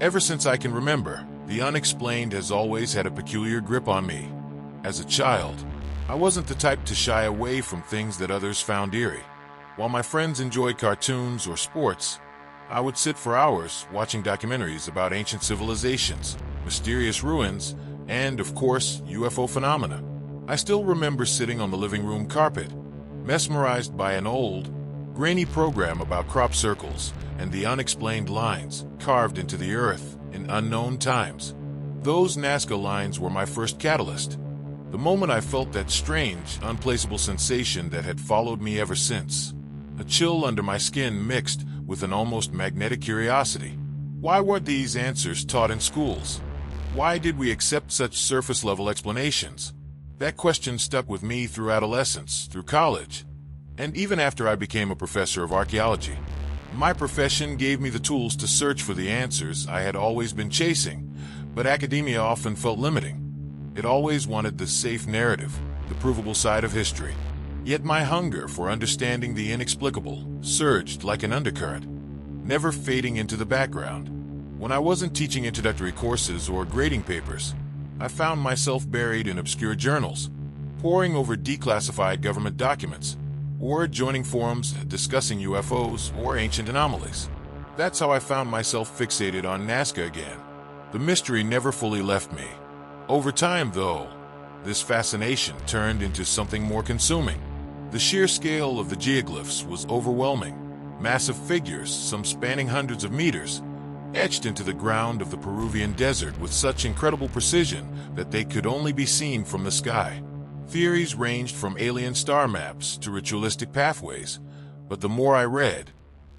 Ever since I can remember, the unexplained has always had a peculiar grip on me. As a child, I wasn't the type to shy away from things that others found eerie. While my friends enjoyed cartoons or sports, I would sit for hours watching documentaries about ancient civilizations, mysterious ruins, and, of course, UFO phenomena. I still remember sitting on the living room carpet, mesmerized by an old, grainy program about crop circles and the unexplained lines carved into the earth in unknown times. Those Nazca lines were my first catalyst. The moment I felt that strange, unplaceable sensation that had followed me ever since. A chill under my skin mixed with an almost magnetic curiosity. Why weren't these answers taught in schools? Why did we accept such surface-level explanations? That question stuck with me through adolescence, through college, and even after I became a professor of archaeology. My profession gave me the tools to search for the answers I had always been chasing, but academia often felt limiting. It always wanted the safe narrative, the provable side of history. Yet my hunger for understanding the inexplicable surged like an undercurrent, never fading into the background. When I wasn't teaching introductory courses or grading papers, I found myself buried in obscure journals, poring over declassified government documents, or joining forums discussing UFOs or ancient anomalies. That's how I found myself fixated on Nazca again. The mystery never fully left me. Over time, though, this fascination turned into something more consuming. The sheer scale of the geoglyphs was overwhelming. Massive figures, some spanning hundreds of meters, etched into the ground of the Peruvian desert with such incredible precision that they could only be seen from the sky. Theories ranged from alien star maps to ritualistic pathways, but the more I read,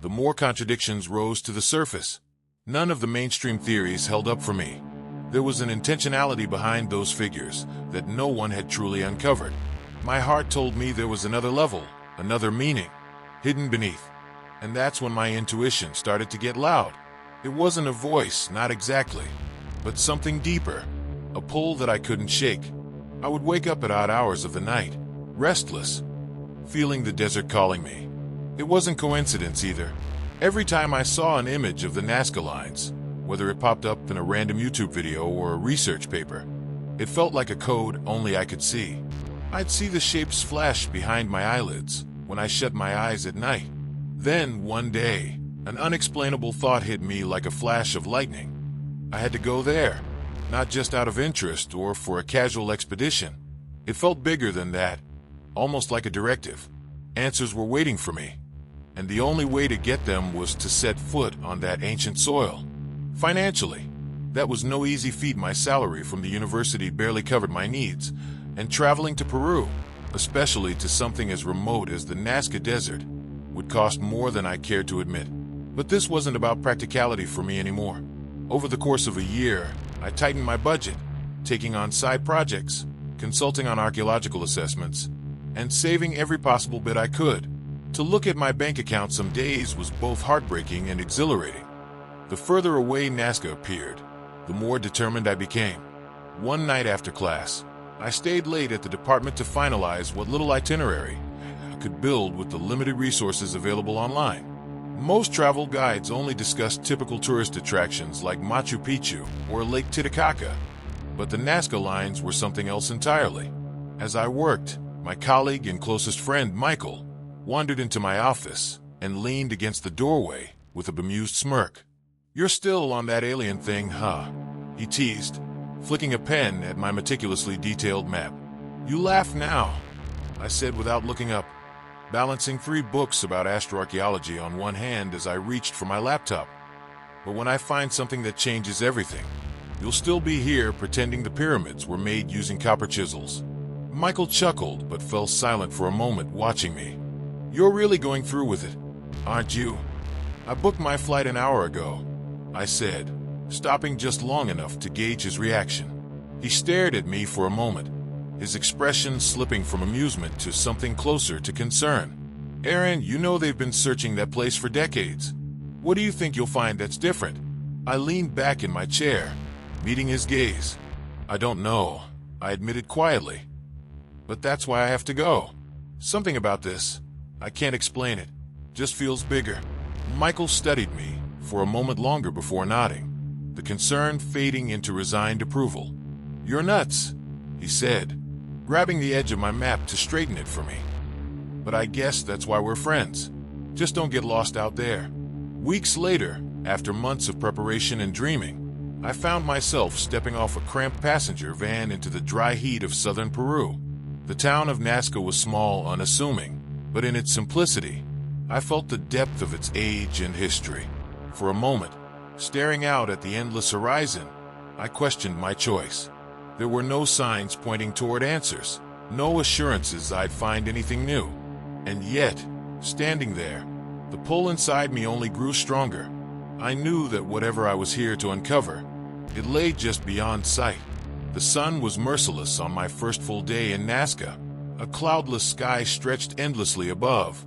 the more contradictions rose to the surface. None of the mainstream theories held up for me. There was an intentionality behind those figures that no one had truly uncovered. My heart told me there was another level, another meaning, hidden beneath. And that's when my intuition started to get loud. It wasn't a voice, not exactly, but something deeper, a pull that I couldn't shake. I would wake up at odd hours of the night, restless, feeling the desert calling me. It wasn't coincidence either. Every time I saw an image of the Nazca lines, whether it popped up in a random YouTube video or a research paper, it felt like a code only I could see. I'd see the shapes flash behind my eyelids when I shut my eyes at night. Then, one day, an unexplainable thought hit me like a flash of lightning. I had to go there, not just out of interest or for a casual expedition. It felt bigger than that, almost like a directive. Answers were waiting for me, and the only way to get them was to set foot on that ancient soil. Financially, that was no easy feat. My salary from the university barely covered my needs, and traveling to Peru, especially to something as remote as the Nazca Desert, would cost more than I cared to admit. But this wasn't about practicality for me anymore. Over the course of a year, I tightened my budget, taking on side projects, consulting on archaeological assessments, and saving every possible bit I could. To look at my bank account some days was both heartbreaking and exhilarating. The further away Nazca appeared, the more determined I became. One night after class, I stayed late at the department to finalize what little itinerary I could build with the limited resources available online. Most travel guides only discuss typical tourist attractions like Machu Picchu or Lake Titicaca, but the Nazca lines were something else entirely. As I worked, my colleague and closest friend, Michael, wandered into my office and leaned against the doorway with a bemused smirk. "You're still on that alien thing, huh?" he teased, flicking a pen at my meticulously detailed map. "You laugh now," I said without looking up, balancing 3 books about astroarchaeology on one hand as I reached for my laptop. "But when I find something that changes everything, you'll still be here pretending the pyramids were made using copper chisels." Michael chuckled but fell silent for a moment, watching me. "You're really going through with it, aren't you?" "I booked my flight an hour ago," I said, stopping just long enough to gauge his reaction. He stared at me for a moment, his expression slipping from amusement to something closer to concern. "Aaron, you know they've been searching that place for decades. What do you think you'll find that's different?" I leaned back in my chair, meeting his gaze. "I don't know," I admitted quietly. "But that's why I have to go. Something about this, I can't explain it, just feels bigger." Michael studied me for a moment longer before nodding. the concern fading into resigned approval. "You're nuts," he said, grabbing the edge of my map to straighten it for me. "But I guess that's why we're friends. Just don't get lost out there." Weeks later, after months of preparation and dreaming, I found myself stepping off a cramped passenger van into the dry heat of southern Peru. The town of Nazca was small, unassuming, but in its simplicity, I felt the depth of its age and history. For a moment, staring out at the endless horizon, I questioned my choice. There were no signs pointing toward answers, no assurances I'd find anything new. And yet, standing there, the pull inside me only grew stronger. I knew that whatever I was here to uncover, it lay just beyond sight. The sun was merciless on my first full day in Nazca. A cloudless sky stretched endlessly above,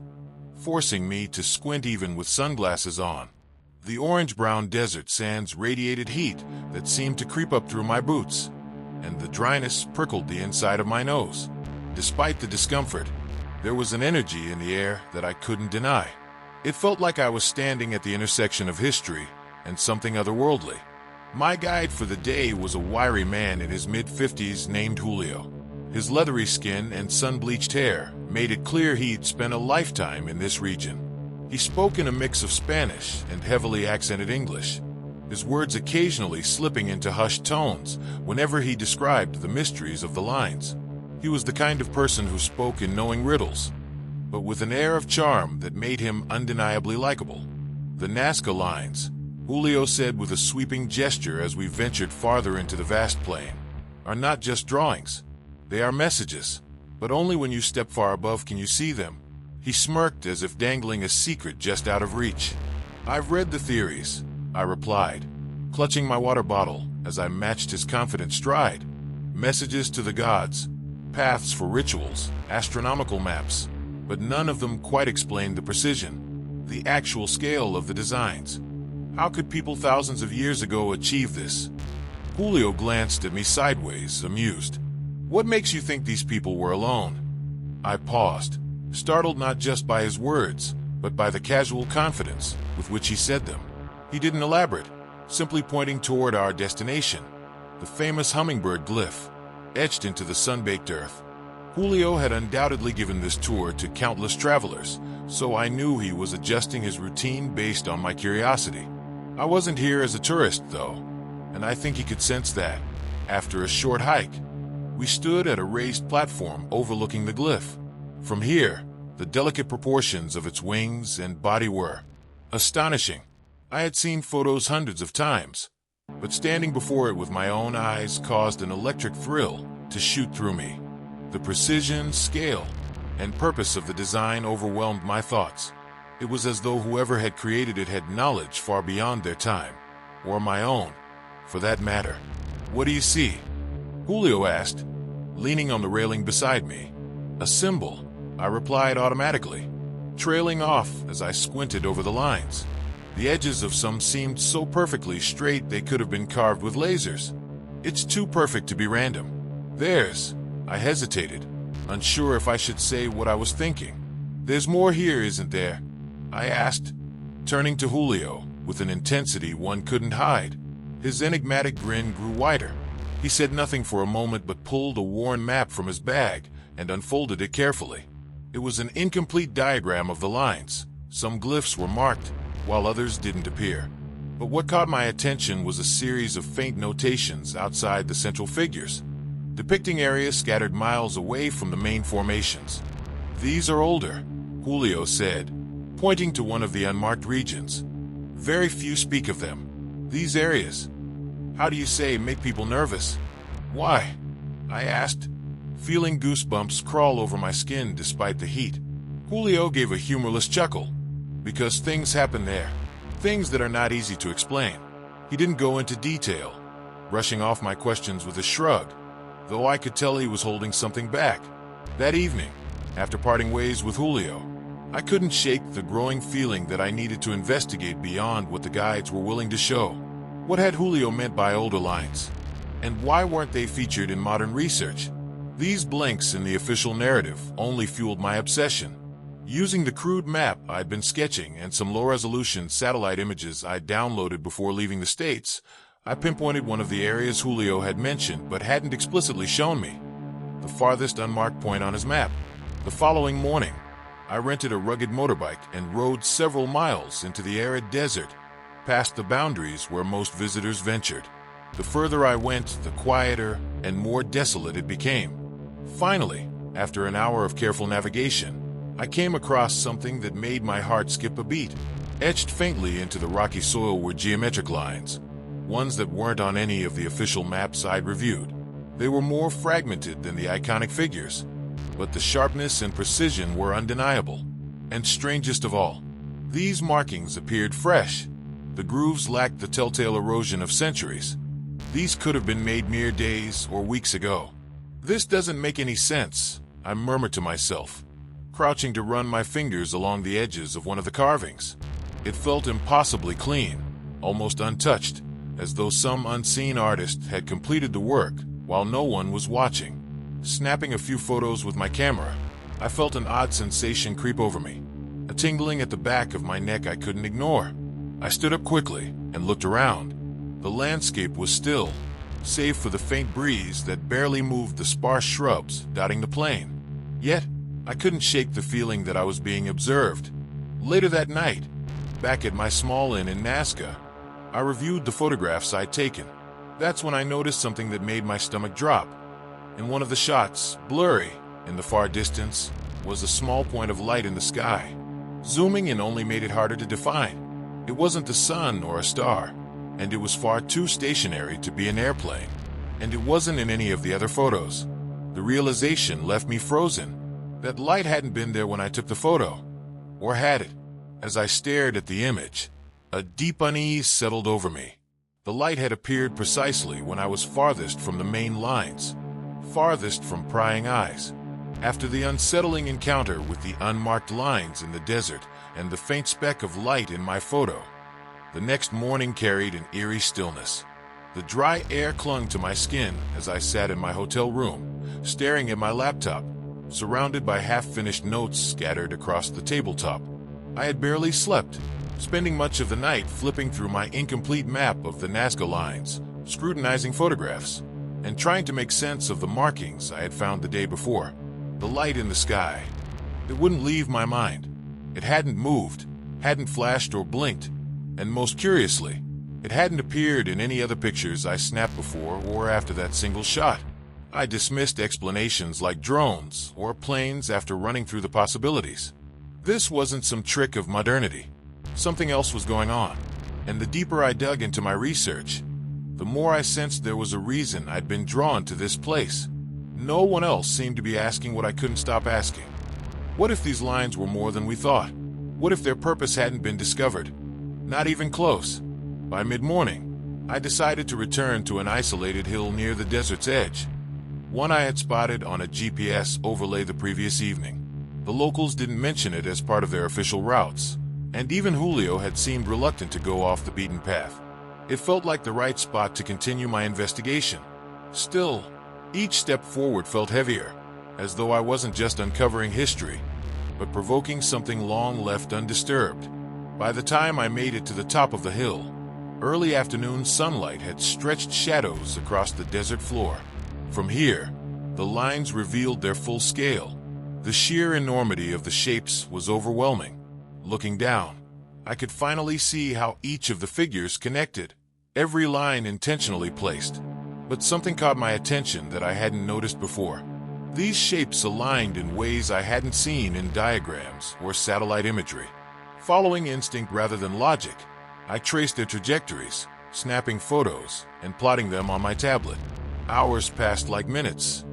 forcing me to squint even with sunglasses on. The orange-brown desert sands radiated heat that seemed to creep up through my boots, and the dryness prickled the inside of my nose. Despite the discomfort, there was an energy in the air that I couldn't deny. It felt like I was standing at the intersection of history and something otherworldly. My guide for the day was a wiry man in his mid-50s named Julio. His leathery skin and sun-bleached hair made it clear he'd spent a lifetime in this region. He spoke in a mix of Spanish and heavily accented English, his words occasionally slipping into hushed tones whenever he described the mysteries of the lines. He was the kind of person who spoke in knowing riddles, but with an air of charm that made him undeniably likable. "The Nazca lines," Julio said with a sweeping gesture as we ventured farther into the vast plain, "are not just drawings. They are messages, but only when you step far above can you see them." He smirked as if dangling a secret just out of reach. "I've read the theories," I replied, clutching my water bottle as I matched his confident stride. Messages to the gods, paths for rituals, astronomical maps, but none of them quite explained the precision, the actual scale of the designs. How could people thousands of years ago achieve this? Julio glanced at me sideways, amused. "What makes you think these people were alone?" I paused, startled not just by his words, but by the casual confidence with which he said them. He didn't elaborate, simply pointing toward our destination, the famous hummingbird glyph, etched into the sun-baked earth. Julio had undoubtedly given this tour to countless travelers, so I knew he was adjusting his routine based on my curiosity. I wasn't here as a tourist, though, and I think he could sense that. After a short hike, we stood at a raised platform overlooking the glyph. From here, the delicate proportions of its wings and body were astonishing. I had seen photos hundreds of times, but standing before it with my own eyes caused an electric thrill to shoot through me. The precision, scale, and purpose of the design overwhelmed my thoughts. It was as though whoever had created it had knowledge far beyond their time, or my own, for that matter. "What do you see?" Julio asked, leaning on the railing beside me. "A symbol," I replied automatically, trailing off as I squinted over the lines. The edges of some seemed so perfectly straight they could have been carved with lasers. "It's too perfect to be random." "There's," I hesitated, unsure if I should say what I was thinking. "There's more here, isn't there?" I asked, turning to Julio with an intensity one couldn't hide. His enigmatic grin grew wider. He said nothing for a moment but pulled a worn map from his bag and unfolded it carefully. It was an incomplete diagram of the lines. Some glyphs were marked, while others didn't appear. But what caught my attention was a series of faint notations outside the central figures, depicting areas scattered miles away from the main formations. "These are older," Julio said, pointing to one of the unmarked regions. "Very few speak of them. These areas, how do you say, make people nervous?" "Why?" I asked, feeling goosebumps crawl over my skin despite the heat. Julio gave a humorless chuckle. "Because things happen there. Things that are not easy to explain." He didn't go into detail, brushing off my questions with a shrug, though I could tell he was holding something back. That evening, after parting ways with Julio, I couldn't shake the growing feeling that I needed to investigate beyond what the guides were willing to show. What had Julio meant by older lines? And why weren't they featured in modern research? These blanks in the official narrative only fueled my obsession. Using the crude map I'd been sketching and some low-resolution satellite images I downloaded before leaving the States, I pinpointed one of the areas Julio had mentioned but hadn't explicitly shown me, the farthest unmarked point on his map. The following morning, I rented a rugged motorbike and rode several miles into the arid desert, past the boundaries where most visitors ventured. The further I went, the quieter and more desolate it became. Finally, after an hour of careful navigation, I came across something that made my heart skip a beat. Etched faintly into the rocky soil were geometric lines, ones that weren't on any of the official maps I'd reviewed. They were more fragmented than the iconic figures, but the sharpness and precision were undeniable. And strangest of all, these markings appeared fresh. The grooves lacked the telltale erosion of centuries. These could have been made mere days or weeks ago. This doesn't make any sense, I murmured to myself, crouching to run my fingers along the edges of one of the carvings. It felt impossibly clean, almost untouched, as though some unseen artist had completed the work while no one was watching. Snapping a few photos with my camera, I felt an odd sensation creep over me, a tingling at the back of my neck I couldn't ignore. I stood up quickly and looked around. The landscape was still, save for the faint breeze that barely moved the sparse shrubs dotting the plain. Yet, I couldn't shake the feeling that I was being observed. Later that night, back at my small inn in Nazca, I reviewed the photographs I'd taken. That's when I noticed something that made my stomach drop. In one of the shots, blurry in the far distance, was a small point of light in the sky. Zooming in only made it harder to define. It wasn't the sun or a star, and it was far too stationary to be an airplane. And it wasn't in any of the other photos. The realization left me frozen. That light hadn't been there when I took the photo. Or had it? As I stared at the image, a deep unease settled over me. The light had appeared precisely when I was farthest from the main lines, farthest from prying eyes. After the unsettling encounter with the unmarked lines in the desert and the faint speck of light in my photo, the next morning carried an eerie stillness. The dry air clung to my skin as I sat in my hotel room, staring at my laptop, surrounded by half-finished notes scattered across the tabletop. I had barely slept, spending much of the night flipping through my incomplete map of the Nazca lines, scrutinizing photographs, and trying to make sense of the markings I had found the day before. The light in the sky. It wouldn't leave my mind. It hadn't moved, hadn't flashed or blinked, and most curiously, it hadn't appeared in any other pictures I snapped before or after that single shot. I dismissed explanations like drones or planes after running through the possibilities. This wasn't some trick of modernity. Something else was going on, and the deeper I dug into my research, the more I sensed there was a reason I'd been drawn to this place. No one else seemed to be asking what I couldn't stop asking. What if these lines were more than we thought? What if their purpose hadn't been discovered? Not even close. By mid-morning, I decided to return to an isolated hill near the desert's edge, one I had spotted on a GPS overlay the previous evening. The locals didn't mention it as part of their official routes, and even Julio had seemed reluctant to go off the beaten path. It felt like the right spot to continue my investigation. Still, each step forward felt heavier, as though I wasn't just uncovering history, but provoking something long left undisturbed. By the time I made it to the top of the hill, early afternoon sunlight had stretched shadows across the desert floor. From here, the lines revealed their full scale. The sheer enormity of the shapes was overwhelming. Looking down, I could finally see how each of the figures connected, every line intentionally placed. But something caught my attention that I hadn't noticed before. These shapes aligned in ways I hadn't seen in diagrams or satellite imagery. Following instinct rather than logic, I traced their trajectories, snapping photos and plotting them on my tablet. Hours passed like minutes,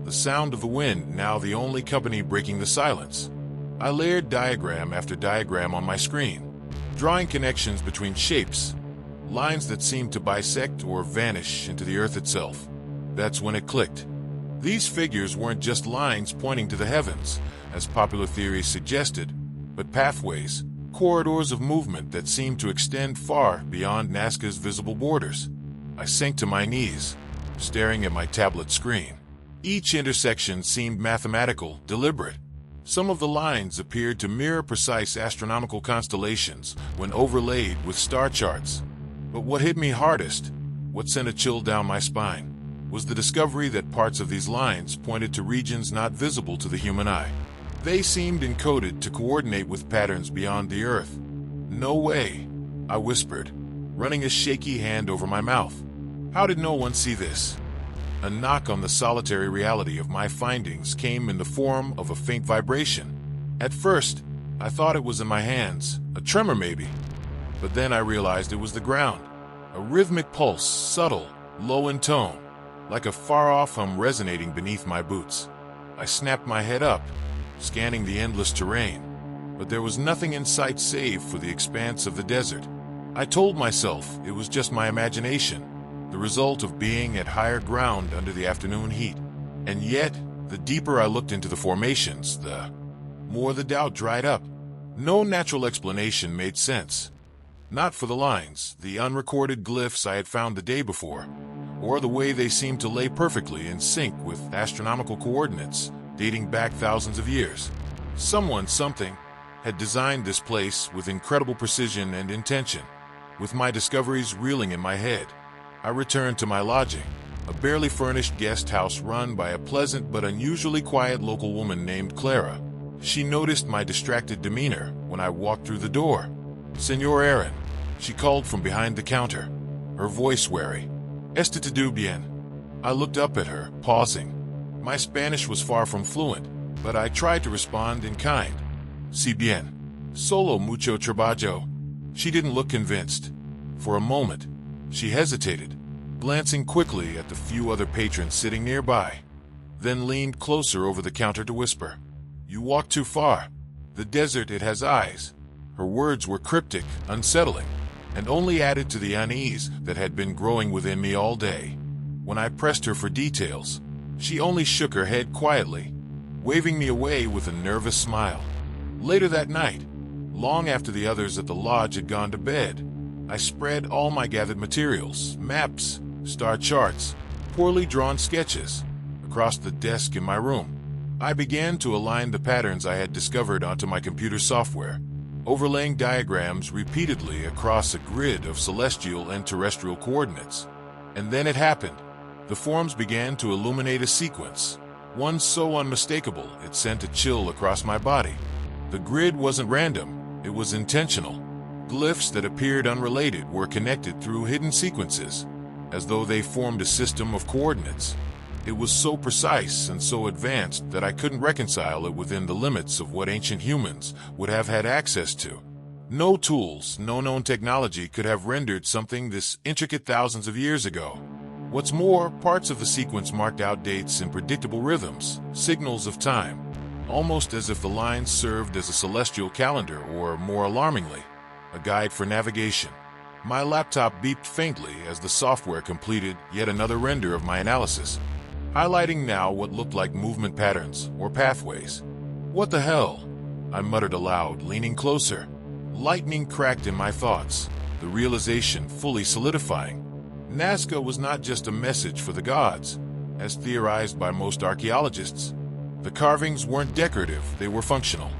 the sound of the wind now the only company breaking the silence. I layered diagram after diagram on my screen, drawing connections between shapes, lines that seemed to bisect or vanish into the earth itself. That's when it clicked. These figures weren't just lines pointing to the heavens, as popular theories suggested, but pathways, corridors of movement that seemed to extend far beyond Nazca's visible borders. I sank to my knees, staring at my tablet screen. Each intersection seemed mathematical, deliberate. Some of the lines appeared to mirror precise astronomical constellations when overlaid with star charts. But what hit me hardest What sent a chill down my spine was the discovery that parts of these lines pointed to regions not visible to the human eye. They seemed encoded to coordinate with patterns beyond the earth. "No way," I whispered, running a shaky hand over my mouth. How did no one see this? A knock on the solitary reality of my findings came in the form of a faint vibration. At first, I thought it was in my hands, a tremor maybe. But then I realized it was the ground, a rhythmic pulse, subtle, low in tone, like a far-off hum resonating beneath my boots. I snapped my head up, scanning the endless terrain, but there was nothing in sight save for the expanse of the desert. I told myself it was just my imagination, the result of being at higher ground under the afternoon heat. And yet, the deeper I looked into the formations, the more the doubt dried up. No natural explanation made sense. Not for the lines, the unrecorded glyphs I had found the day before, or the way they seemed to lay perfectly in sync with astronomical coordinates dating back thousands of years. Someone, something, had designed this place with incredible precision and intention. With my discoveries reeling in my head, I returned to my lodging, a barely furnished guest house run by a pleasant but unusually quiet local woman named Clara. She noticed my distracted demeanor when I walked through the door. "Señor Aaron," she called from behind the counter, her voice wary. "Este te do bien." I looked up at her, pausing. My Spanish was far from fluent, but I tried to respond in kind. "Si bien. Solo mucho trabajo." She didn't look convinced. For a moment, she hesitated, glancing quickly at the few other patrons sitting nearby, then leaned closer over the counter to whisper, "You walk too far. The desert, it has eyes." Her words were cryptic, unsettling, and only added to the unease that had been growing within me all day. When I pressed her for details, she only shook her head quietly, waving me away with a nervous smile. Later that night, long after the others at the lodge had gone to bed, I spread all my gathered materials, maps, star charts, poorly drawn sketches, across the desk in my room. I began to align the patterns I had discovered onto my computer software, overlaying diagrams repeatedly across a grid of celestial and terrestrial coordinates. And then it happened. The forms began to illuminate a sequence, one so unmistakable it sent a chill across my body. The grid wasn't random, it was intentional. Glyphs that appeared unrelated were connected through hidden sequences, as though they formed a system of coordinates. It was so precise and so advanced that I couldn't reconcile it within the limits of what ancient humans would have had access to. No tools, no known technology could have rendered something this intricate thousands of years ago. What's more, parts of the sequence marked out dates in predictable rhythms, signals of time, almost as if the lines served as a celestial calendar or, more alarmingly, a guide for navigation. My laptop beeped faintly as the software completed yet another render of my analysis, highlighting now what looked like movement patterns or pathways. "What the hell?" I muttered aloud, leaning closer. Lightning cracked in my thoughts, the realization fully solidifying. Nazca was not just a message for the gods, as theorized by most archaeologists. The carvings weren't decorative, they were functional.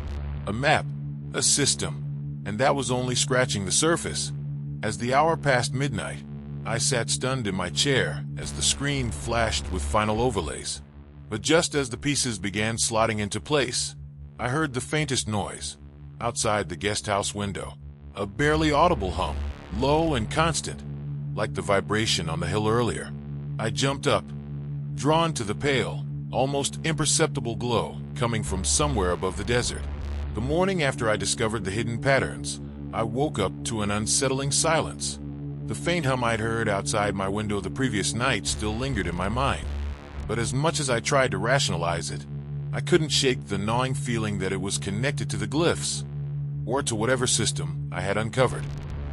A map, a system, and that was only scratching the surface. As the hour passed midnight, I sat stunned in my chair as the screen flashed with final overlays. But just as the pieces began slotting into place, I heard the faintest noise outside the guest house window. A barely audible hum, low and constant, like the vibration on the hill earlier. I jumped up, drawn to the pale, almost imperceptible glow coming from somewhere above the desert. The morning after I discovered the hidden patterns, I woke up to an unsettling silence. The faint hum I'd heard outside my window the previous night still lingered in my mind, but as much as I tried to rationalize it, I couldn't shake the gnawing feeling that it was connected to the glyphs, or to whatever system I had uncovered.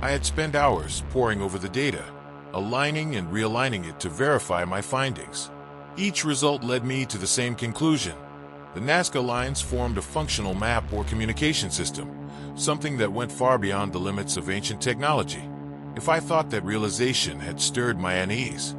I had spent hours poring over the data, aligning and realigning it to verify my findings. Each result led me to the same conclusion. The Nazca lines formed a functional map or communication system, something that went far beyond the limits of ancient technology. If I thought that realization had stirred my unease,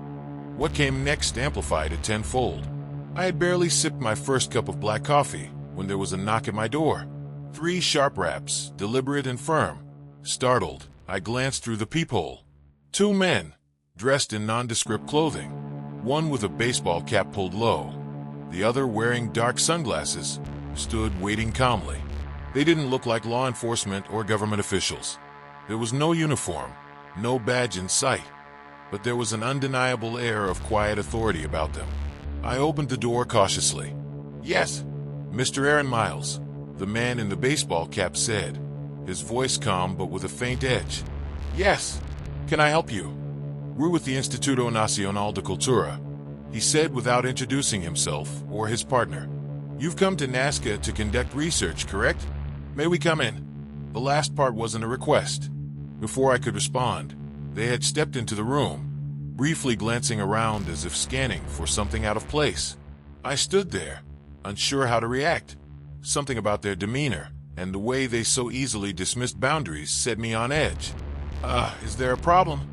what came next amplified it tenfold. I had barely sipped my first cup of black coffee when there was a knock at my door. 3 sharp raps, deliberate and firm. Startled, I glanced through the peephole. 2 men, dressed in nondescript clothing, one with a baseball cap pulled low. The other, wearing dark sunglasses, stood waiting calmly. They didn't look like law enforcement or government officials. There was no uniform, no badge in sight, but there was an undeniable air of quiet authority about them. I opened the door cautiously. "Yes, Mr. Aaron Miles," the man in the baseball cap said, his voice calm but with a faint edge. "Yes. Can I help you?" "We're with the Instituto Nacional de Cultura," he said without introducing himself or his partner. "You've come to Nazca to conduct research, correct? May we come in?" The last part wasn't a request. Before I could respond, they had stepped into the room, briefly glancing around as if scanning for something out of place. I stood there, unsure how to react. Something about their demeanor and the way they so easily dismissed boundaries set me on edge. Is there a problem?"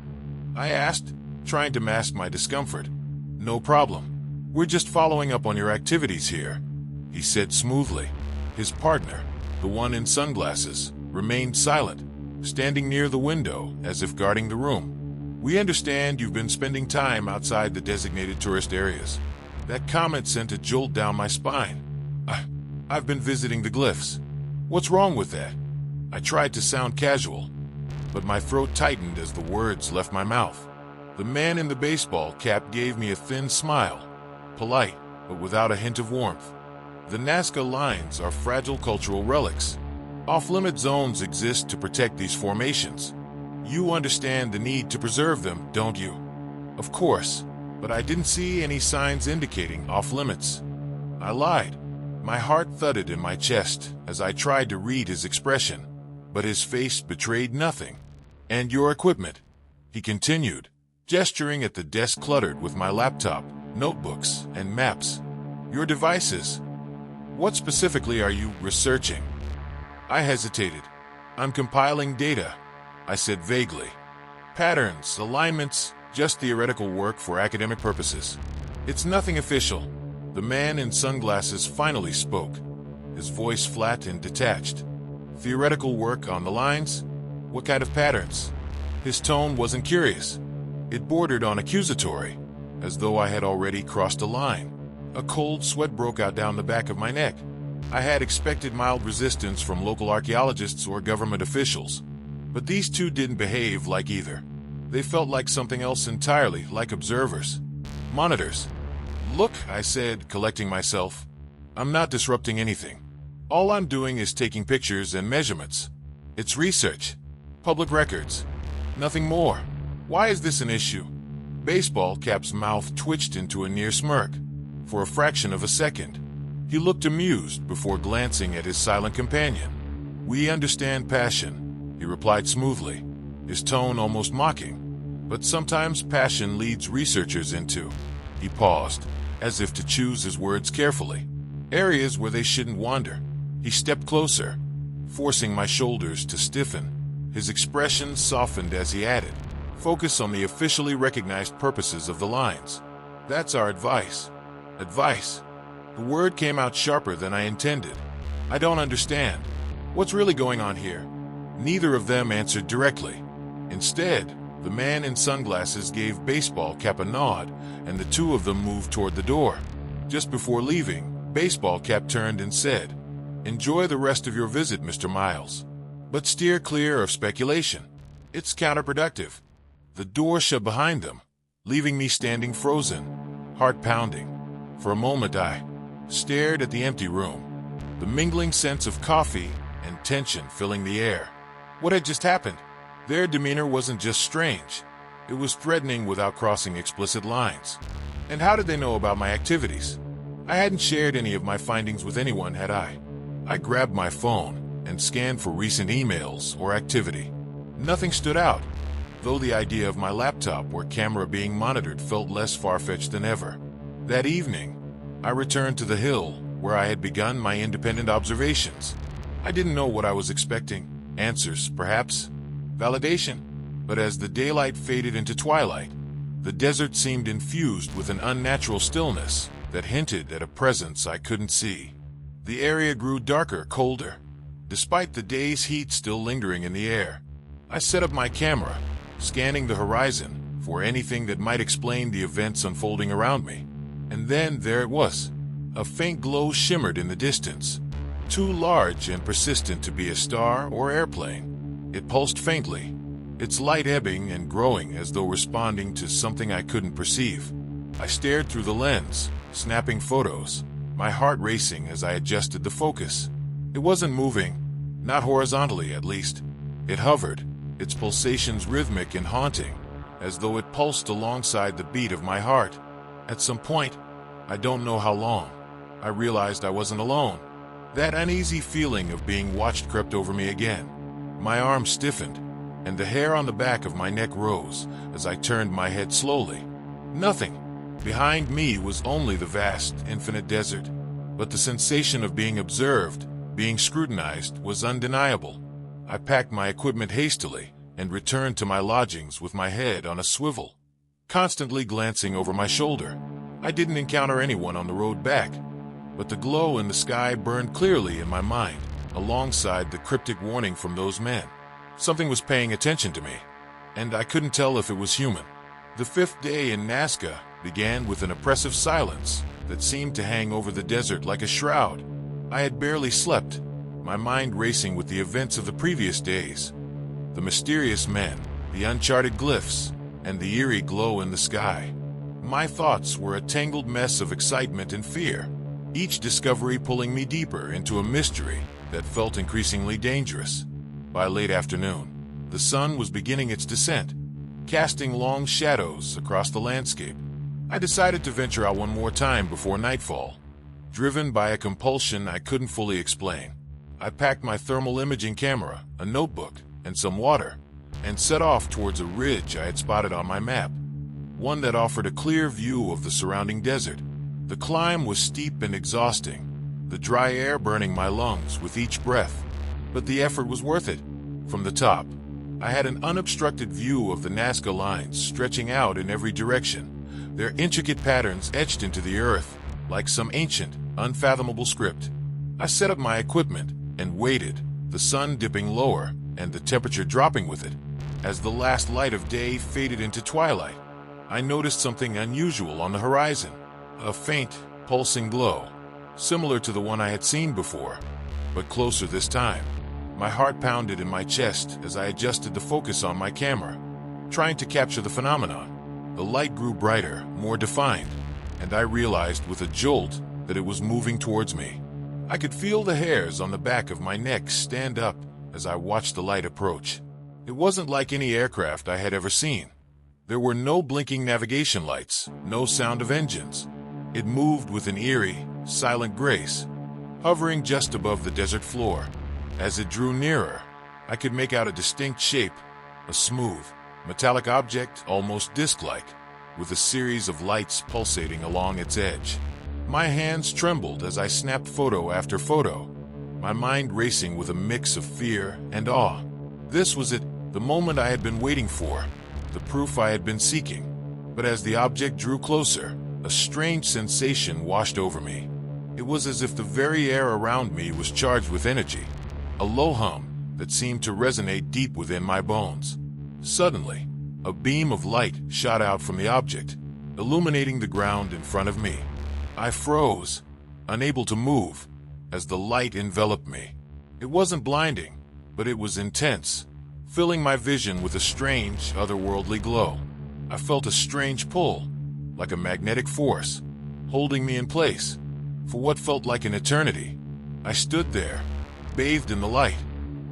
I asked, trying to mask my discomfort. "No problem. We're just following up on your activities here," he said smoothly. His partner, the one in sunglasses, remained silent, standing near the window as if guarding the room. "We understand you've been spending time outside the designated tourist areas." That comment sent a jolt down my spine. I've been visiting the glyphs. What's wrong with that?" I tried to sound casual, but my throat tightened as the words left my mouth. The man in the baseball cap gave me a thin smile, polite, but without a hint of warmth. "The Nazca lines are fragile cultural relics. Off-limit zones exist to protect these formations. You understand the need to preserve them, don't you?" "Of course, but I didn't see any signs indicating off-limits." I lied. My heart thudded in my chest as I tried to read his expression, but his face betrayed nothing. "And your equipment," he continued, gesturing at the desk cluttered with my laptop, notebooks, and maps. "Your devices. What specifically are you researching?" I hesitated. "I'm compiling data," I said vaguely. "Patterns, alignments, just theoretical work for academic purposes. It's nothing official." The man in sunglasses finally spoke, his voice flat and detached. "Theoretical work on the lines? What kind of patterns?" His tone wasn't curious. It bordered on accusatory, as though I had already crossed a line. A cold sweat broke out down the back of my neck. I had expected mild resistance from local archaeologists or government officials, but these two didn't behave like either. They felt like something else entirely, like observers. "Monitors." "Look," I said, collecting myself. "I'm not disrupting anything. All I'm doing is taking pictures and measurements. It's research. Public records. Nothing more. Why is this an issue?" Baseball Cap's mouth twitched into a near smirk. For a fraction of a second, he looked amused before glancing at his silent companion. "We understand passion," he replied smoothly, his tone almost mocking. "But sometimes passion leads researchers into—" He paused, as if to choose his words carefully. "Areas where they shouldn't wander." He stepped closer, forcing my shoulders to stiffen. His expression softened as he added, "Focus on the officially recognized purposes of the lines. That's our advice." Advice. The word came out sharper than I intended. "I don't understand. What's really going on here?" Neither of them answered directly. Instead, the man in sunglasses gave Baseball Cap a nod, and the two of them moved toward the door. Just before leaving, Baseball Cap turned and said, "Enjoy the rest of your visit, Mr. Miles. But steer clear of speculation. It's counterproductive." The door shut behind them, leaving me standing frozen, heart pounding. For a moment I stared at the empty room, the mingling sense of coffee and tension filling the air. What had just happened? Their demeanor wasn't just strange. It was threatening without crossing explicit lines. And how did they know about my activities? I hadn't shared any of my findings with anyone, had I? I grabbed my phone and scanned for recent emails or activity. Nothing stood out, though the idea of my laptop or camera being monitored felt less far-fetched than ever. That evening, I returned to the hill where I had begun my independent observations. I didn't know what I was expecting. Answers, perhaps. Validation. But as the daylight faded into twilight, the desert seemed infused with an unnatural stillness that hinted at a presence I couldn't see. The area grew darker, colder, despite the day's heat still lingering in the air. I set up my camera, scanning the horizon, for anything that might explain the events unfolding around me. And then there it was. A faint glow shimmered in the distance, too large and persistent to be a star or airplane. It pulsed faintly, its light ebbing and growing as though responding to something I couldn't perceive. I stared through the lens, snapping photos, my heart racing as I adjusted the focus. It wasn't moving, not horizontally at least. It hovered, its pulsations rhythmic and haunting, as though it pulsed alongside the beat of my heart. At some point, I don't know how long, I realized I wasn't alone. That uneasy feeling of being watched crept over me again. My arm stiffened, and the hair on the back of my neck rose as I turned my head slowly. Nothing. Behind me was only the vast, infinite desert, but the sensation of being observed, being scrutinized, was undeniable. I packed my equipment hastily and returned to my lodgings with my head on a swivel, constantly glancing over my shoulder. I didn't encounter anyone on the road back, but the glow in the sky burned clearly in my mind, alongside the cryptic warning from those men. Something was paying attention to me, and I couldn't tell if it was human. The fifth day in Nazca began with an oppressive silence that seemed to hang over the desert like a shroud. I had barely slept, my mind racing with the events of the previous days. The mysterious men, the uncharted glyphs, and the eerie glow in the sky. My thoughts were a tangled mess of excitement and fear, each discovery pulling me deeper into a mystery that felt increasingly dangerous. By late afternoon, the sun was beginning its descent, casting long shadows across the landscape. I decided to venture out one more time before nightfall, driven by a compulsion I couldn't fully explain. I packed my thermal imaging camera, a notebook, and some water, and set off towards a ridge I had spotted on my map, one that offered a clear view of the surrounding desert. The climb was steep and exhausting, the dry air burning my lungs with each breath, but the effort was worth it. From the top, I had an unobstructed view of the Nazca lines stretching out in every direction, their intricate patterns etched into the earth like some ancient, unfathomable script. I set up my equipment and waited, the sun dipping lower and the temperature dropping with it. As the last light of day faded into twilight, I noticed something unusual on the horizon, a faint, pulsing glow, similar to the one I had seen before, but closer this time. My heart pounded in my chest as I adjusted the focus on my camera, trying to capture the phenomenon. The light grew brighter, more defined, and I realized with a jolt that it was moving towards me. I could feel the hairs on the back of my neck stand up as I watched the light approach. It wasn't like any aircraft I had ever seen. There were no blinking navigation lights, no sound of engines. It moved with an eerie, silent grace, hovering just above the desert floor. As it drew nearer, I could make out a distinct shape, a smooth, metallic object, almost disc-like, with a series of lights pulsating along its edge. My hands trembled as I snapped photo after photo, my mind racing with a mix of fear and awe. This was it, the moment I had been waiting for, the proof I had been seeking. But as the object drew closer, a strange sensation washed over me. It was as if the very air around me was charged with energy, a low hum that seemed to resonate deep within my bones. Suddenly, a beam of light shot out from the object, illuminating the ground in front of me. I froze, unable to move, as the light enveloped me. It wasn't blinding, but it was intense, filling my vision with a strange, otherworldly glow. I felt a strange pull, like a magnetic force, holding me in place. For what felt like an eternity, I stood there, bathed in the light,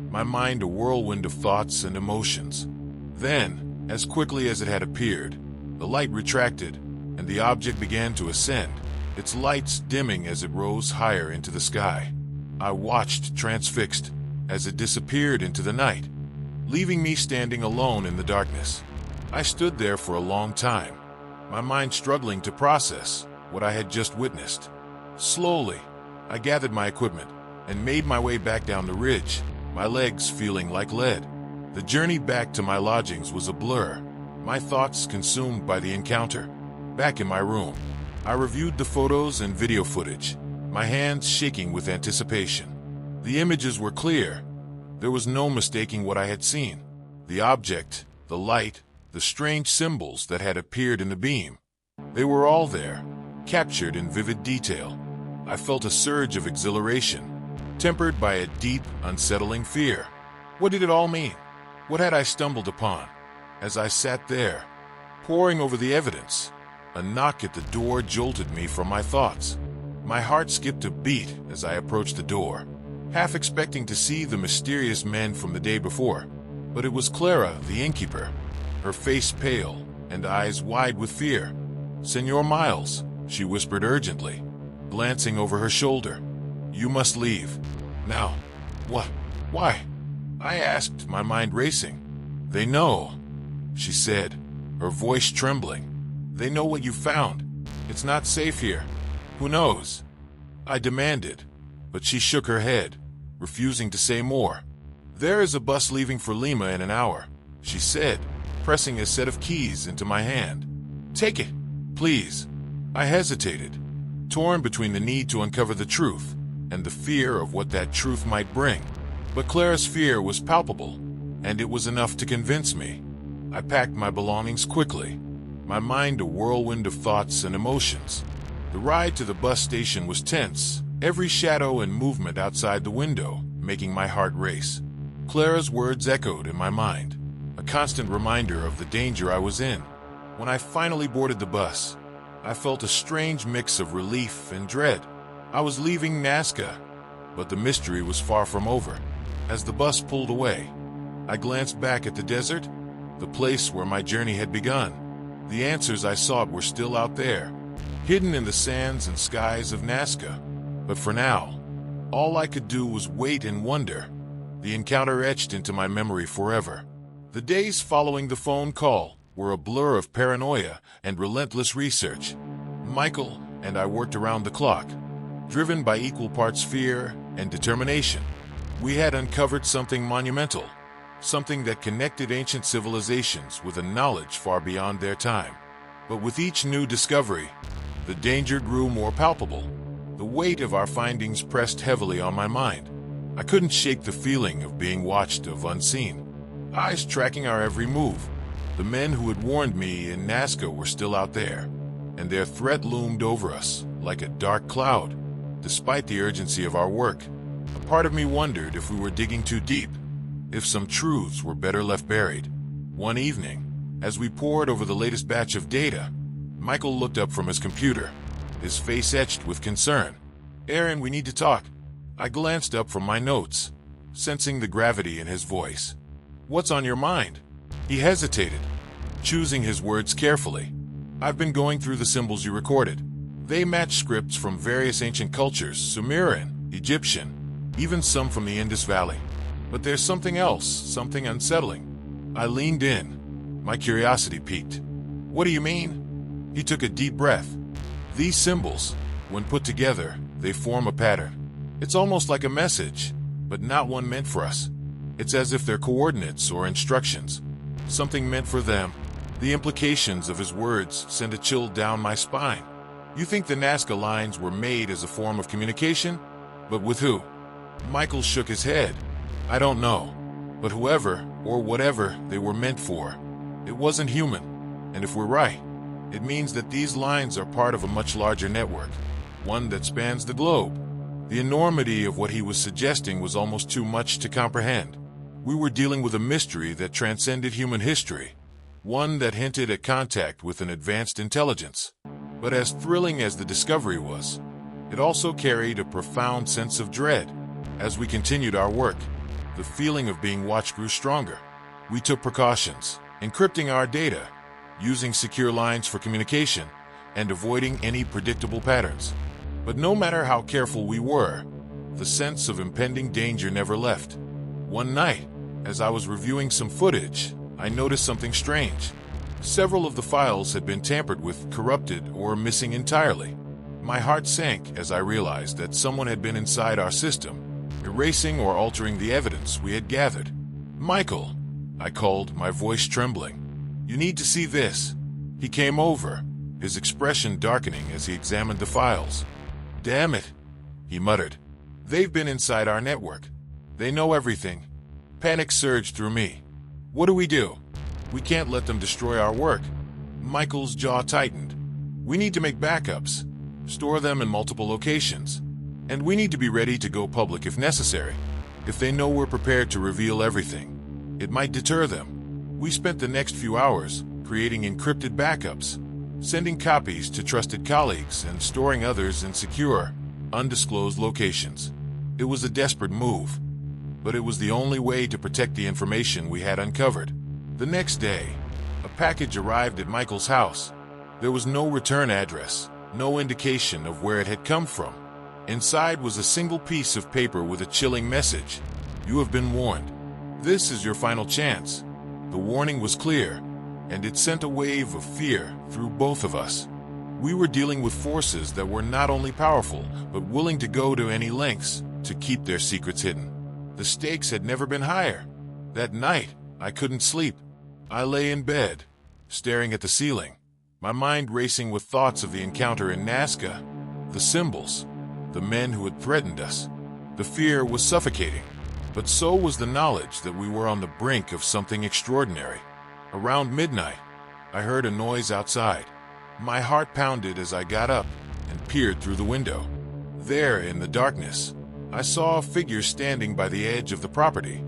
my mind a whirlwind of thoughts and emotions. Then, as quickly as it had appeared, the light retracted, and the object began to ascend, its lights dimming as it rose higher into the sky. I watched, transfixed, as it disappeared into the night, leaving me standing alone in the darkness. I stood there for a long time, my mind struggling to process what I had just witnessed. Slowly, I gathered my equipment and made my way back down the ridge, my legs feeling like lead. The journey back to my lodgings was a blur, my thoughts consumed by the encounter. Back in my room, I reviewed the photos and video footage, my hands shaking with anticipation. The images were clear. There was no mistaking what I had seen. The object, the light, the strange symbols that had appeared in the beam. They were all there, captured in vivid detail. I felt a surge of exhilaration, tempered by a deep, unsettling fear. What did it all mean? What had I stumbled upon? As I sat there, poring over the evidence, a knock at the door jolted me from my thoughts. My heart skipped a beat as I approached the door, half expecting to see the mysterious men from the day before. But it was Clara, the innkeeper, her face pale and eyes wide with fear. "Senor Miles," she whispered urgently, glancing over her shoulder. "You must leave. Now." "What? Why?" I asked, my mind racing. "They know," she said, her voice trembling. "They know what you found. It's not safe here." "Who knows?" I demanded, but she shook her head, refusing to say more. "There is a bus leaving for Lima in an hour," she said, pressing a set of keys into my hand. "Take it, please." I hesitated, torn between the need to uncover the truth and the fear of what that truth might bring. But Clara's fear was palpable, and it was enough to convince me. I packed my belongings quickly, my mind a whirlwind of thoughts and emotions. The ride to the bus station was tense, every shadow and movement outside the window making my heart race. Clara's words echoed in my mind, a constant reminder of the danger I was in. When I finally boarded the bus, I felt a strange mix of relief and dread. I was leaving Nazca, but the mystery was far from over. As the bus pulled away, I glanced back at the desert, the place where my journey had begun. The answers I sought were still out there, hidden in the sands and skies of Nazca. But for now, all I could do was wait and wonder, the encounter etched into my memory forever. The days following the phone call were a blur of paranoia and relentless research. Michael and I worked around the clock, driven by equal parts fear and determination. We had uncovered something monumental, something that connected ancient civilizations with a knowledge far beyond their time. But with each new discovery, the danger grew more palpable. The weight of our findings pressed heavily on my mind. I couldn't shake the feeling of being watched, of unseen, eyes tracking our every move. The men who had warned me in Nazca were still out there, and their threat loomed over us like a dark cloud. Despite the urgency of our work, a part of me wondered if we were digging too deep, if some truths were better left buried. One evening, as we pored over the latest batch of data, Michael looked up from his computer, his face etched with concern. "Aaron, we need to talk." I glanced up from my notes, sensing the gravity in his voice. "What's on your mind?" He hesitated, choosing his words carefully. "I've been going through the symbols you recorded. They match scripts from various ancient cultures, Sumerian, Egyptian, even some from the Indus Valley. But there's something else, something unsettling." I leaned in, my curiosity piqued. "What do you mean?" He took a deep breath. "These symbols, when put together, they form a pattern. It's almost like a message, but not one meant for us. It's as if they're coordinates or instructions, something meant for them." The implications of his words sent a chill down my spine. "You think the Nazca lines were made as a form of communication? But with who?" Michael shook his head. "I don't know, but whoever or whatever they were meant for, it wasn't human. And if we're right, it means that these lines are part of a much larger network, one that spans the globe." The enormity of what he was suggesting was almost too much to comprehend. We were dealing with a mystery that transcended human history, one that hinted at contact with an advanced intelligence. But as thrilling as the discovery was, it also carried a profound sense of dread. As we continued our work, the feeling of being watched grew stronger. We took precautions, encrypting our data, using secure lines for communication, and avoiding any predictable patterns. But no matter how careful we were, the sense of impending danger never left. One night, as I was reviewing some footage, I noticed something strange. Several of the files had been tampered with, corrupted, or missing entirely. My heart sank as I realized that someone had been inside our system, erasing or altering the evidence we had gathered. "Michael," I called, my voice trembling. "You need to see this." He came over, his expression darkening as he examined the files. "Damn it," he muttered. "They've been inside our network. They know everything." Panic surged through me. "What do we do?" We can't let them destroy our work. Michael's jaw tightened. We need to make backups, store them in multiple locations, and we need to be ready to go public if necessary. If they know we're prepared to reveal everything, it might deter them. We spent the next few hours creating encrypted backups, sending copies to trusted colleagues, and storing others in secure, undisclosed locations. It was a desperate move, but it was the only way to protect the information we had uncovered. The next day, a package arrived at Michael's house. There was no return address, no indication of where it had come from. Inside was a single piece of paper with a chilling message. You have been warned. This is your final chance. The warning was clear, and it sent a wave of fear through both of us. We were dealing with forces that were not only powerful, but willing to go to any lengths to keep their secrets hidden. The stakes had never been higher. That night, I couldn't sleep. I lay in bed, staring at the ceiling, my mind racing with thoughts of the encounter in Nazca, the symbols, the men who had threatened us. The fear was suffocating, but so was the knowledge that we were on the brink of something extraordinary. Around midnight, I heard a noise outside. My heart pounded as I got up and peered through the window. There, in the darkness, I saw a figure standing by the edge of the property,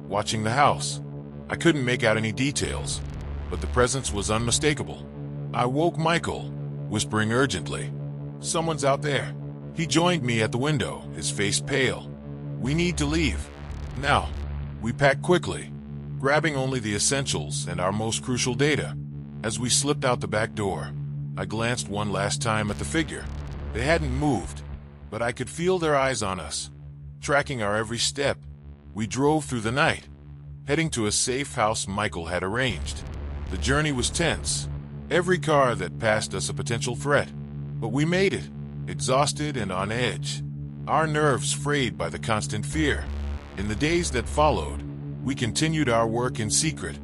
watching the house. I couldn't make out any details, but the presence was unmistakable. I woke Michael, whispering urgently, "Someone's out there." He joined me at the window, his face pale. "We need to leave. Now." We packed quickly, grabbing only the essentials and our most crucial data. As we slipped out the back door, I glanced one last time at the figure. They hadn't moved, but I could feel their eyes on us, tracking our every step. We drove through the night, heading to a safe house Michael had arranged. The journey was tense, every car that passed us a potential threat. But we made it, exhausted and on edge, our nerves frayed by the constant fear. In the days that followed, we continued our work in secret,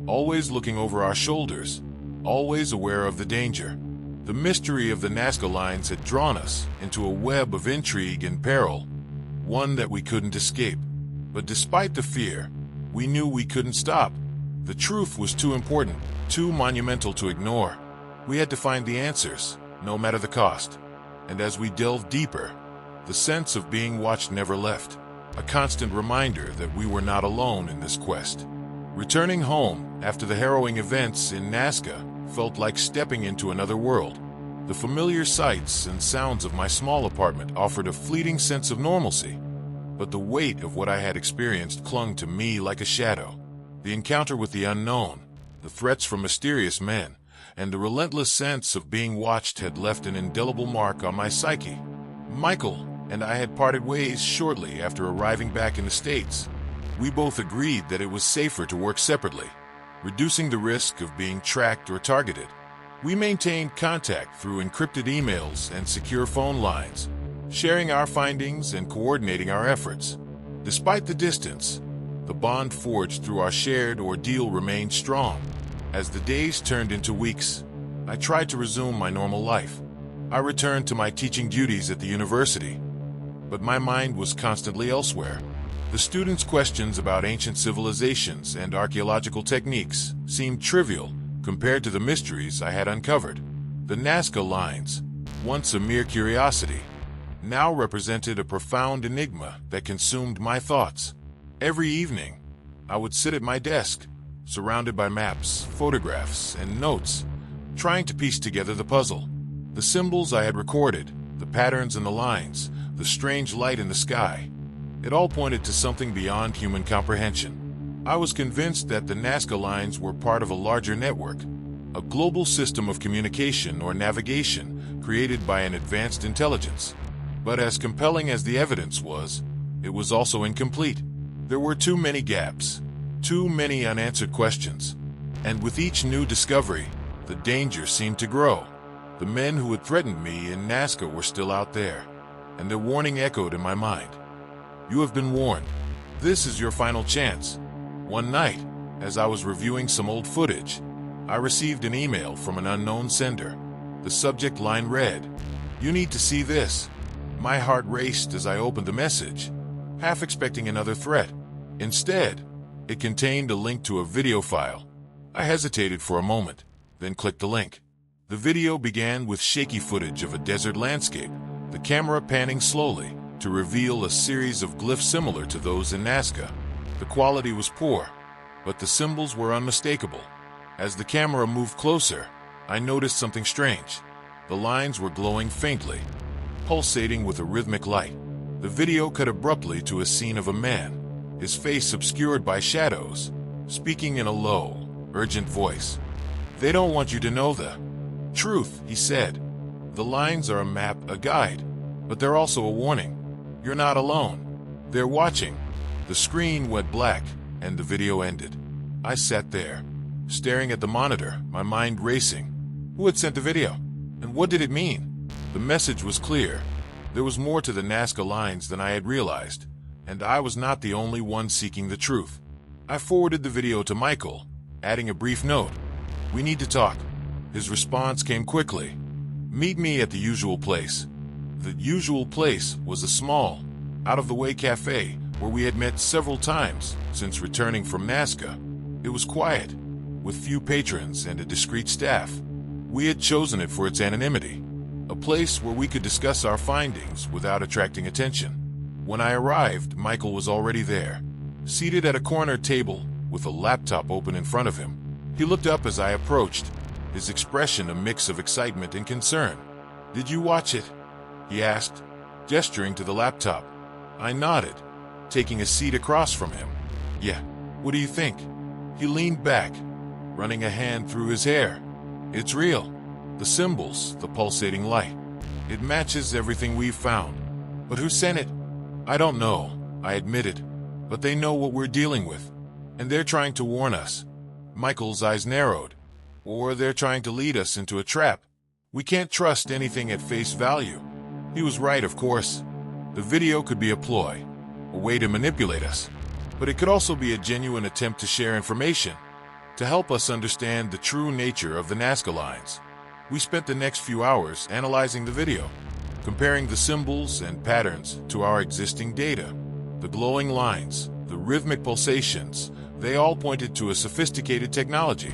always looking over our shoulders, always aware of the danger. The mystery of the Nazca lines had drawn us into a web of intrigue and peril, one that we couldn't escape. But despite the fear, we knew we couldn't stop. The truth was too important, too monumental to ignore. We had to find the answers, no matter the cost. And as we delved deeper, the sense of being watched never left, a constant reminder that we were not alone in this quest. Returning home after the harrowing events in Nazca felt like stepping into another world. The familiar sights and sounds of my small apartment offered a fleeting sense of normalcy, but the weight of what I had experienced clung to me like a shadow. The encounter with the unknown, the threats from mysterious men, and the relentless sense of being watched had left an indelible mark on my psyche. Michael and I had parted ways shortly after arriving back in the States. We both agreed that it was safer to work separately, reducing the risk of being tracked or targeted. We maintained contact through encrypted emails and secure phone lines, sharing our findings and coordinating our efforts. Despite the distance, the bond forged through our shared ordeal remained strong. As the days turned into weeks, I tried to resume my normal life. I returned to my teaching duties at the university, but my mind was constantly elsewhere. The students' questions about ancient civilizations and archaeological techniques seemed trivial compared to the mysteries I had uncovered. The Nazca lines, once a mere curiosity, now represented a profound enigma that consumed my thoughts. Every evening, I would sit at my desk, surrounded by maps, photographs, and notes, trying to piece together the puzzle. The symbols I had recorded, the patterns in the lines, the strange light in the sky, it all pointed to something beyond human comprehension. I was convinced that the Nazca lines were part of a larger network, a global system of communication or navigation created by an advanced intelligence. But as compelling as the evidence was, it was also incomplete. There were too many gaps, too many unanswered questions. And with each new discovery, the danger seemed to grow. The men who had threatened me in Nazca were still out there, and their warning echoed in my mind. You have been warned. This is your final chance. One night, as I was reviewing some old footage, I received an email from an unknown sender. The subject line read, "You need to see this." My heart raced as I opened the message, half expecting another threat. Instead, it contained a link to a video file, I hesitated for a moment, then clicked the link. The video began with shaky footage of a desert landscape, the camera panning slowly to reveal a series of glyphs similar to those in Nazca. The quality was poor, but the symbols were unmistakable. As the camera moved closer, I noticed something strange. The lines were glowing faintly, pulsating with a rhythmic light. The video cut abruptly to a scene of a man, his face obscured by shadows, speaking in a low, urgent voice. "They don't want you to know the truth," he said. "The lines are a map, a guide, but they're also a warning. You're not alone. They're watching." The screen went black, and the video ended. I sat there, staring at the monitor, my mind racing. Who had sent the video? And what did it mean? The message was clear. There was more to the Nazca lines than I had realized, and I was not the only one seeking the truth. I forwarded the video to Michael, adding a brief note. "We need to talk." His response came quickly. "Meet me at the usual place." The usual place was a small, out-of-the-way cafe where we had met several times since returning from Nazca. It was quiet, with few patrons and a discreet staff. We had chosen it for its anonymity, a place where we could discuss our findings without attracting attention. When I arrived, Michael was already there, seated at a corner table with a laptop open in front of him. He looked up as I approached, his expression a mix of excitement and concern. "Did you watch it?" he asked, gesturing to the laptop. I nodded, taking a seat across from him. "Yeah, what do you think?" He leaned back, running a hand through his hair. "It's real. The symbols, the pulsating light. It matches everything we've found. But who sent it?" "I don't know," I admitted. "But they know what we're dealing with, and they're trying to warn us." Michael's eyes narrowed. "Or they're trying to lead us into a trap. We can't trust anything at face value." He was right, of course. The video could be a ploy, a way to manipulate us. But it could also be a genuine attempt to share information, to help us understand the true nature of the Nazca lines. We spent the next few hours analyzing the video, comparing the symbols and patterns to our existing data. The glowing lines, the rhythmic pulsations, they all pointed to a sophisticated technology,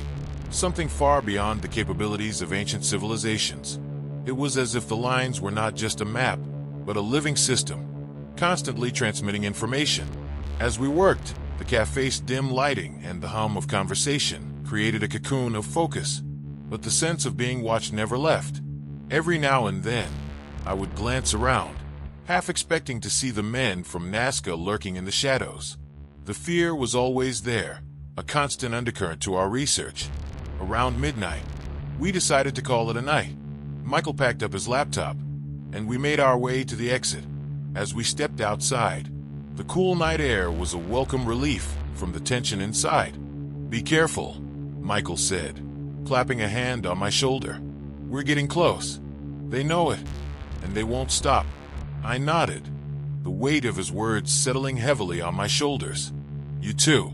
something far beyond the capabilities of ancient civilizations. It was as if the lines were not just a map, but a living system, constantly transmitting information. As we worked, the cafe's dim lighting and the hum of conversation created a cocoon of focus, but the sense of being watched never left. Every now and then, I would glance around, half expecting to see the men from Nazca lurking in the shadows. The fear was always there, a constant undercurrent to our research. Around midnight, we decided to call it a night. Michael packed up his laptop, and we made our way to the exit. As we stepped outside, the cool night air was a welcome relief from the tension inside. "Be careful," Michael said, clapping a hand on my shoulder. "We're getting close. They know it, and they won't stop." I nodded, the weight of his words settling heavily on my shoulders. "You too.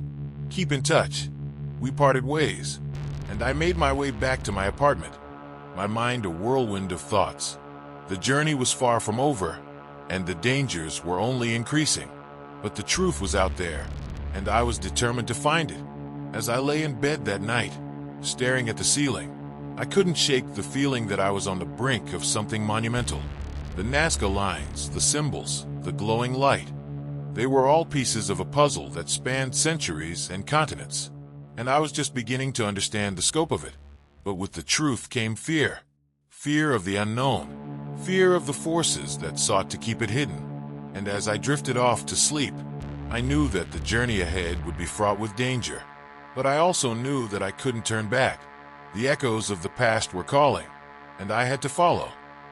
Keep in touch." We parted ways, and I made my way back to my apartment, my mind a whirlwind of thoughts. The journey was far from over, and the dangers were only increasing. But the truth was out there, and I was determined to find it. As I lay in bed that night, staring at the ceiling, I couldn't shake the feeling that I was on the brink of something monumental. The Nazca lines, the symbols, the glowing light, they were all pieces of a puzzle that spanned centuries and continents, and I was just beginning to understand the scope of it. But with the truth came fear. Fear of the unknown, fear of the forces that sought to keep it hidden. And as I drifted off to sleep, I knew that the journey ahead would be fraught with danger. But I also knew that I couldn't turn back. The echoes of the past were calling, and I had to follow.